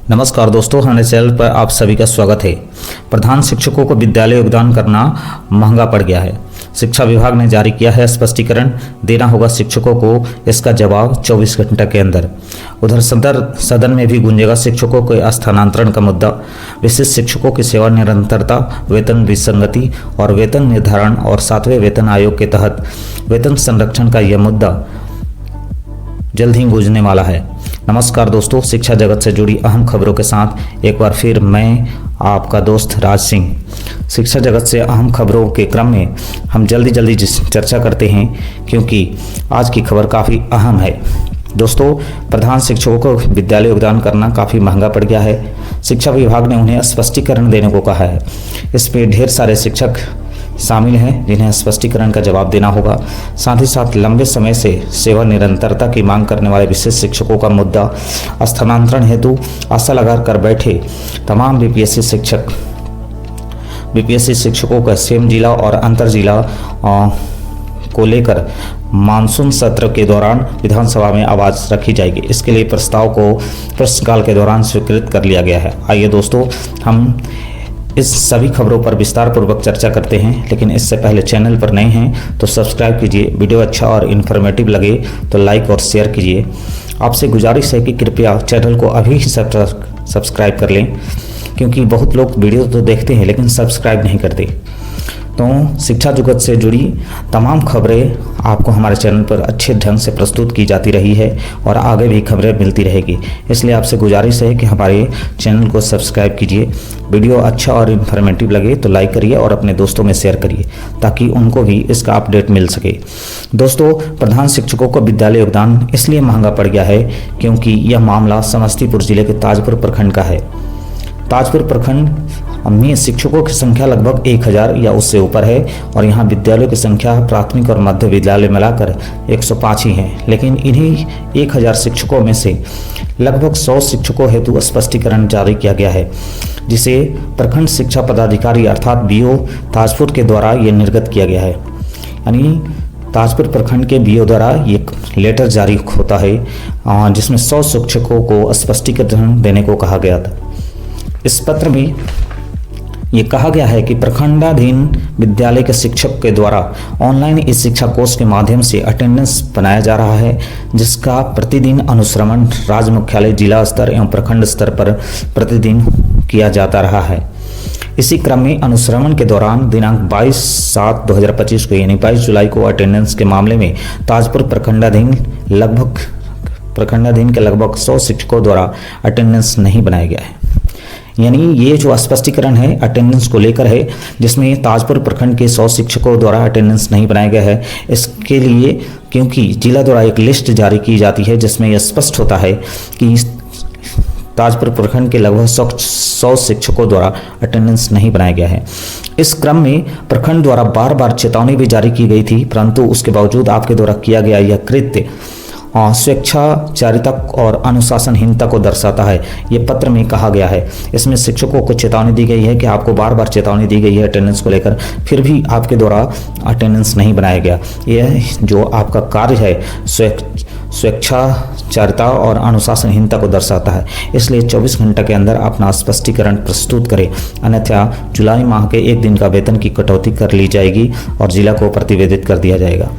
नमस्कार दोस्तों, हमारे चैनल पर आप सभी का स्वागत है। प्रधान शिक्षकों को विद्यालय योगदान करना महंगा पड़ गया है। शिक्षा विभाग ने जारी किया है स्पष्टीकरण, देना होगा शिक्षकों को इसका जवाब 24 घंटे के अंदर। उधर सदन में भी गूंजेगा शिक्षकों के स्थानांतरण का मुद्दा। विशेष शिक्षकों की सेवा निरंतरता, वेतन विसंगति और वेतन निर्धारण और 7वें वेतन आयोग के तहत वेतन संरक्षण का यह मुद्दा जल्द ही गूंजने वाला है। नमस्कार दोस्तों, शिक्षा जगत से जुड़ी अहम खबरों के साथ एक बार फिर मैं आपका दोस्त राज सिंह। शिक्षा जगत से अहम खबरों के क्रम में हम जल्दी चर्चा करते हैं क्योंकि आज की खबर काफ़ी अहम है। दोस्तों, प्रधान शिक्षकों को विद्यालय योगदान करना काफ़ी महंगा पड़ गया है। शिक्षा विभाग ने उन्हें स्पष्टीकरण देने को कहा है। इसमें ढेर सारे शिक्षक शामिल हैं जिन्हें स्पष्टीकरण का जवाब देना होगा। साथ ही साथ लंबे समय से सेवा निरंतरता की मांग करने वाले विशेष शिक्षकों का मुद्दा, स्थानांतरण हेतु आशा लगा कर बैठे तमाम बीपीएससी शिक्षकों का सेम जिला और अंतर जिला को लेकर मानसून सत्र के दौरान विधानसभा में आवाज़ रखी जाएगी। इसके लिए प्रस्ताव को प्रश्नकाल के दौरान स्वीकृत कर लिया गया है। आइए दोस्तों, हम इस सभी खबरों पर विस्तार पूर्वक चर्चा करते हैं, लेकिन इससे पहले चैनल पर नए हैं तो सब्सक्राइब कीजिए। वीडियो अच्छा और इन्फॉर्मेटिव लगे तो लाइक और शेयर कीजिए। आपसे गुजारिश है कि कृपया चैनल को अभी ही सब्सक्राइब कर लें, क्योंकि बहुत लोग वीडियो तो देखते हैं लेकिन सब्सक्राइब नहीं करते। तो शिक्षा जगत से जुड़ी तमाम खबरें आपको हमारे चैनल पर अच्छे ढंग से प्रस्तुत की जाती रही है और आगे भी खबरें मिलती रहेगी। इसलिए आपसे गुजारिश है कि हमारे चैनल को सब्सक्राइब कीजिए। वीडियो अच्छा और इन्फॉर्मेटिव लगे तो लाइक करिए और अपने दोस्तों में शेयर करिए ताकि उनको भी इसका अपडेट मिल सके। दोस्तों, प्रधान शिक्षकों को विद्यालय योगदान इसलिए महंगा पड़ गया है क्योंकि यह मामला समस्तीपुर जिले के ताजपुर प्रखंड का है। ताजपुर प्रखंड में शिक्षकों की संख्या लगभग 1000 या उससे ऊपर है और यहाँ विद्यालयों की संख्या प्राथमिक और मध्य विद्यालय मिलाकर 105 ही है। लेकिन इन्हीं 1000 शिक्षकों में से लगभग 100 शिक्षकों हेतु स्पष्टीकरण जारी किया गया है, जिसे प्रखंड शिक्षा पदाधिकारी अर्थात बीओ ताजपुर के द्वारा ये निर्गत किया गया है। यानी ताजपुर प्रखंड के बीओ द्वारा ये लेटर जारी होता है जिसमें 100 शिक्षकों को स्पष्टीकरण देने को कहा गया था। इस पत्र में ये कहा गया है कि प्रखंडाधीन विद्यालय के शिक्षक के द्वारा ऑनलाइन इस शिक्षा कोर्स के माध्यम से अटेंडेंस बनाया जा रहा है, जिसका प्रतिदिन अनुश्रवण राज्य मुख्यालय जिला स्तर एवं प्रखंड स्तर पर प्रतिदिन किया जाता रहा है। इसी क्रम में अनुश्रवण के दौरान दिनांक 22/7/2025 को यानी 22 जुलाई को अटेंडेंस के मामले में ताजपुर प्रखंडाधीन के लगभग 100 शिक्षकों द्वारा अटेंडेंस नहीं बनाया गया है। यानी ये जो स्पष्टीकरण है अटेंडेंस को लेकर है, जिसमें ताजपुर प्रखंड के 100 शिक्षकों द्वारा अटेंडेंस नहीं बनाया गया है। इसके लिए क्योंकि जिला द्वारा एक लिस्ट जारी की जाती है जिसमें यह स्पष्ट होता है कि ताजपुर प्रखंड के लगभग 100 शिक्षकों द्वारा अटेंडेंस नहीं बनाया गया है। इस क्रम में प्रखंड द्वारा बार बार चेतावनी भी जारी की गई थी, परंतु उसके बावजूद आपके द्वारा किया गया यह कृत्य स्वेच्छाचारिता और अनुशासनहीनता को दर्शाता है। ये पत्र में कहा गया है। इसमें शिक्षकों को चेतावनी दी गई है कि आपको बार बार चेतावनी दी गई है अटेंडेंस को लेकर, फिर भी आपके द्वारा अटेंडेंस नहीं बनाया गया। यह जो आपका कार्य है स्वेच्छाचारिता और अनुशासनहीनता को दर्शाता है। इसलिए 24 घंटे के अंदर अपना स्पष्टीकरण प्रस्तुत करें, अन्यथा जुलाई माह के 1 दिन का वेतन की कटौती कर ली जाएगी और जिला को प्रतिवेदित कर दिया जाएगा।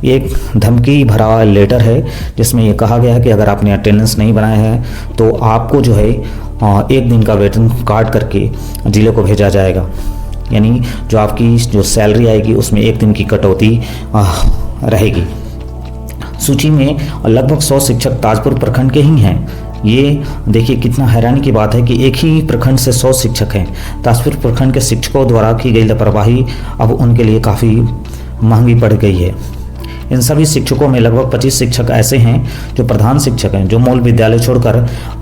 एक धमकी भरा लेटर है जिसमें यह कहा गया है कि अगर आपने अटेंडेंस नहीं बनाया है तो आपको जो है 1 दिन का वेतन काट करके जिले को भेजा जाएगा। यानी जो आपकी जो सैलरी आएगी उसमें 1 दिन की कटौती रहेगी। सूची में लगभग 100 शिक्षक ताजपुर प्रखंड के ही हैं। ये देखिए कितना हैरानी की बात है कि एक ही प्रखंड से 100 शिक्षक हैं। ताजपुर प्रखंड के शिक्षकों द्वारा की गई लापरवाही अब उनके लिए काफ़ी महंगी पड़ गई है। इन सभी शिक्षकों में लगभग 25 शिक्षक ऐसे हैं जो प्रधान शिक्षक हैं, जो मूल विद्यालय छोड़कर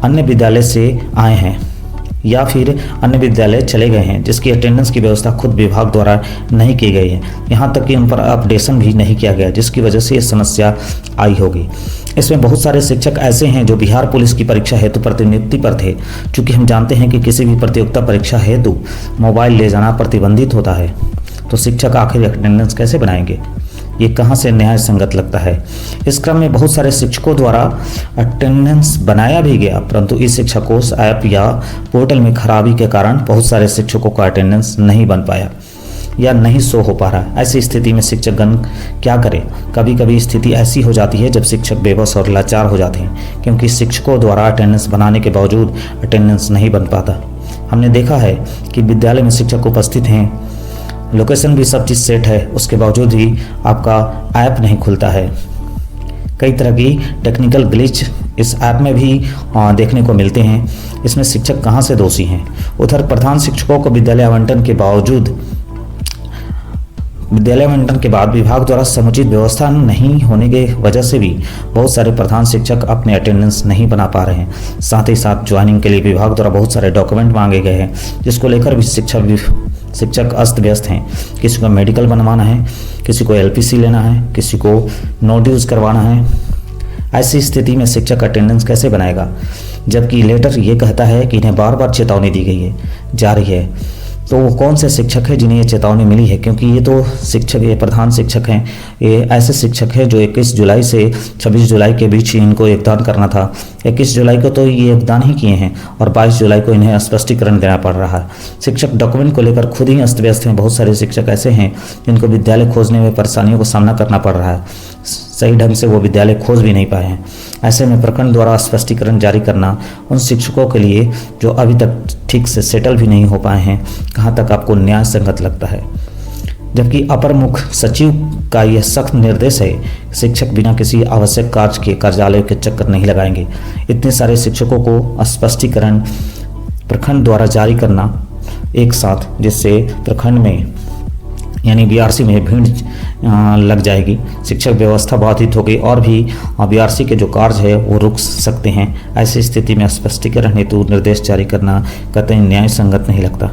अन्य विद्यालय से आए हैं या फिर अन्य विद्यालय चले गए हैं, जिसकी अटेंडेंस की व्यवस्था खुद विभाग द्वारा नहीं की गई है। यहाँ तक कि उन पर अपडेशन भी नहीं किया गया, जिसकी वजह से ये समस्या आई होगी। इसमें बहुत सारे शिक्षक ऐसे हैं जो बिहार पुलिस की परीक्षा हेतु प्रतिनियुक्ति पर थे। चूँकि हम जानते हैं कि किसी भी प्रतियोगिता परीक्षा हेतु मोबाइल ले जाना प्रतिबंधित होता है, तो शिक्षक आखिर अटेंडेंस कैसे बनाएंगे। ये कहाँ से न्याय संगत लगता है। इस क्रम में बहुत सारे शिक्षकों द्वारा अटेंडेंस बनाया भी गया, परंतु इस शिक्षा कोष ऐप या पोर्टल में खराबी के कारण बहुत सारे शिक्षकों का अटेंडेंस नहीं बन पाया या नहीं शो हो पा रहा। ऐसी स्थिति में शिक्षकगण क्या करें। कभी कभी स्थिति ऐसी हो जाती है जब शिक्षक बेबस और लाचार हो जाते हैं, क्योंकि शिक्षकों द्वारा अटेंडेंस बनाने के बावजूद अटेंडेंस नहीं बन पाता। हमने देखा है कि विद्यालय में शिक्षक उपस्थित हैं, लोकेशन भी सब चीज़ सेट है, उसके बावजूद ही आपका ऐप नहीं खुलता है। कई तरह की टेक्निकल ग्लिच इस ऐप में भी देखने को मिलते हैं। इसमें शिक्षक कहाँ से दोषी हैं। उधर प्रधान शिक्षकों को विद्यालय आवंटन के बाद विभाग द्वारा समुचित व्यवस्था नहीं होने के वजह से भी बहुत सारे प्रधान शिक्षक अपने अटेंडेंस नहीं बना पा रहे हैं। साथ ही साथ ज्वाइनिंग के लिए विभाग द्वारा बहुत सारे डॉक्यूमेंट मांगे गए हैं, जिसको लेकर भी शिक्षक अस्त व्यस्त हैं। किसी को मेडिकल बनवाना है, किसी को LPC लेना है, किसी को नो ड्यूज करवाना है। ऐसी स्थिति में शिक्षक अटेंडेंस कैसे बनाएगा, जबकि लेटर ये कहता है कि इन्हें बार बार चेतावनी दी गई है जा रही है। तो वो कौन से शिक्षक है जिन्हें ये चेतावनी मिली है, क्योंकि ये तो शिक्षक, ये प्रधान शिक्षक हैं, ये ऐसे शिक्षक हैं जो 21 जुलाई से 26 जुलाई के बीच ही इनको योगदान करना था। 21 जुलाई को तो ये योगदान ही किए हैं और 22 जुलाई को इन्हें स्पष्टीकरण देना पड़ रहा है। शिक्षक डॉक्यूमेंट को लेकर खुद ही अस्त व्यस्त हैं। बहुत सारे शिक्षक ऐसे हैं जिनको विद्यालय खोजने में परेशानियों का सामना करना पड़ रहा है, सही ढंग से वो विद्यालय खोज भी नहीं पाए हैं। ऐसे में प्रखंड द्वारा स्पष्टीकरण जारी करना उन शिक्षकों के लिए जो अभी तक ठीक से सेटल भी नहीं हो पाए हैं, कहाँ तक आपको न्याय संगत लगता है। जबकि अपर मुख्य सचिव का यह सख्त निर्देश है, शिक्षक बिना किसी आवश्यक कार्य के कार्यालय के चक्कर नहीं लगाएंगे। इतने सारे शिक्षकों को स्पष्टीकरण प्रखंड द्वारा जारी करना एक साथ, जिससे प्रखंड में यानी BRC में भीड़ लग जाएगी, शिक्षक व्यवस्था बाधित होगी और भी BRC के जो कार्य है वो रुक सकते हैं। ऐसी स्थिति में स्पष्टीकरण हेतु निर्देश जारी करना कतई न्याय संगत नहीं लगता।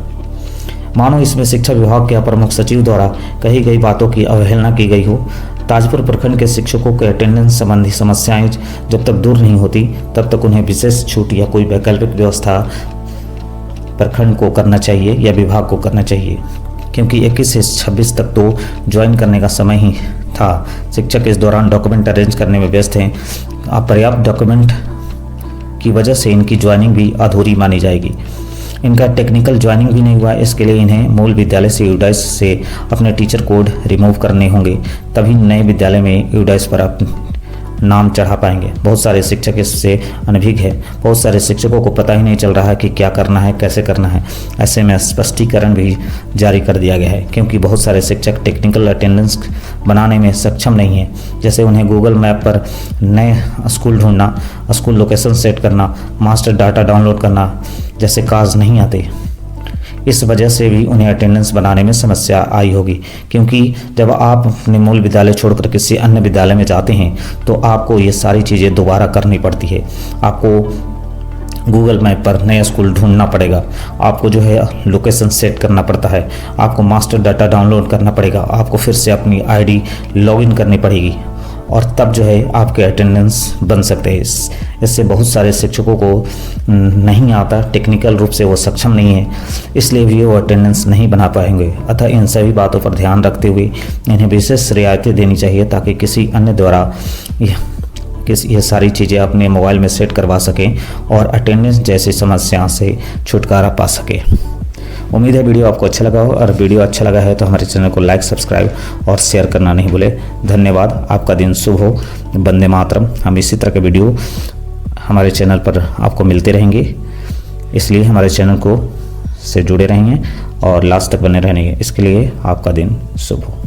मानो इसमें शिक्षा विभाग के अपर मुख्य सचिव द्वारा कही गई बातों की अवहेलना की गई हो। ताजपुर प्रखंड के शिक्षकों के अटेंडेंस संबंधी समस्याएं जब तक दूर नहीं होती, तब तक उन्हें विशेष छूट या कोई वैकल्पिक व्यवस्था प्रखंड को करना चाहिए या विभाग को करना चाहिए, क्योंकि 21 से 26 तक तो ज्वाइन करने का समय ही था। शिक्षक इस दौरान डॉक्यूमेंट अरेंज करने में व्यस्त हैं। अपर्याप्त डॉक्यूमेंट की वजह से इनकी ज्वाइनिंग भी अधूरी मानी जाएगी। इनका टेक्निकल ज्वाइनिंग भी नहीं हुआ। इसके लिए इन्हें मूल विद्यालय से यूडाइस से अपने टीचर कोड रिमूव करने होंगे, तभी नए विद्यालय में यूडाइस पर नाम चढ़ा पाएंगे। बहुत सारे शिक्षक इससे अनभिज्ञ है। बहुत सारे शिक्षकों को पता ही नहीं चल रहा है कि क्या करना है, कैसे करना है। ऐसे में स्पष्टीकरण भी जारी कर दिया गया है, क्योंकि बहुत सारे शिक्षक टेक्निकल अटेंडेंस बनाने में सक्षम नहीं है। जैसे उन्हें गूगल मैप पर नए स्कूल ढूंढना, स्कूल लोकेशन सेट करना, मास्टर डाटा डाउनलोड करना जैसे कार्य नहीं आते। इस वजह से भी उन्हें अटेंडेंस बनाने में समस्या आई होगी, क्योंकि जब आप अपने मूल विद्यालय छोड़कर किसी अन्य विद्यालय में जाते हैं तो आपको ये सारी चीज़ें दोबारा करनी पड़ती है। आपको गूगल मैप पर नया स्कूल ढूंढना पड़ेगा, आपको जो है लोकेशन सेट करना पड़ता है, आपको मास्टर डाटा डाउनलोड करना पड़ेगा, आपको फिर से अपनी ID लॉगिन करनी पड़ेगी और तब जो है आपके अटेंडेंस बन सकते हैं। इससे बहुत सारे शिक्षकों को नहीं आता, टेक्निकल रूप से वो सक्षम नहीं है, इसलिए भी वो अटेंडेंस नहीं बना पाएंगे। अतः इन सभी बातों पर ध्यान रखते हुए इन्हें विशेष रियायतें देनी चाहिए, ताकि किसी अन्य द्वारा ये सारी चीज़ें अपने मोबाइल में सेट करवा सकें और अटेंडेंस जैसी समस्या से छुटकारा पा सकें। उम्मीद है वीडियो आपको अच्छा लगा हो, और वीडियो अच्छा लगा है तो हमारे चैनल को लाइक, सब्सक्राइब और शेयर करना नहीं भूले। धन्यवाद। आपका दिन शुभ हो। वंदे मातरम। हम इसी तरह के वीडियो हमारे चैनल पर आपको मिलते रहेंगे, इसलिए हमारे चैनल को से जुड़े रहेंगे और लास्ट तक बने रहेंगे। इसके लिए आपका दिन शुभ हो।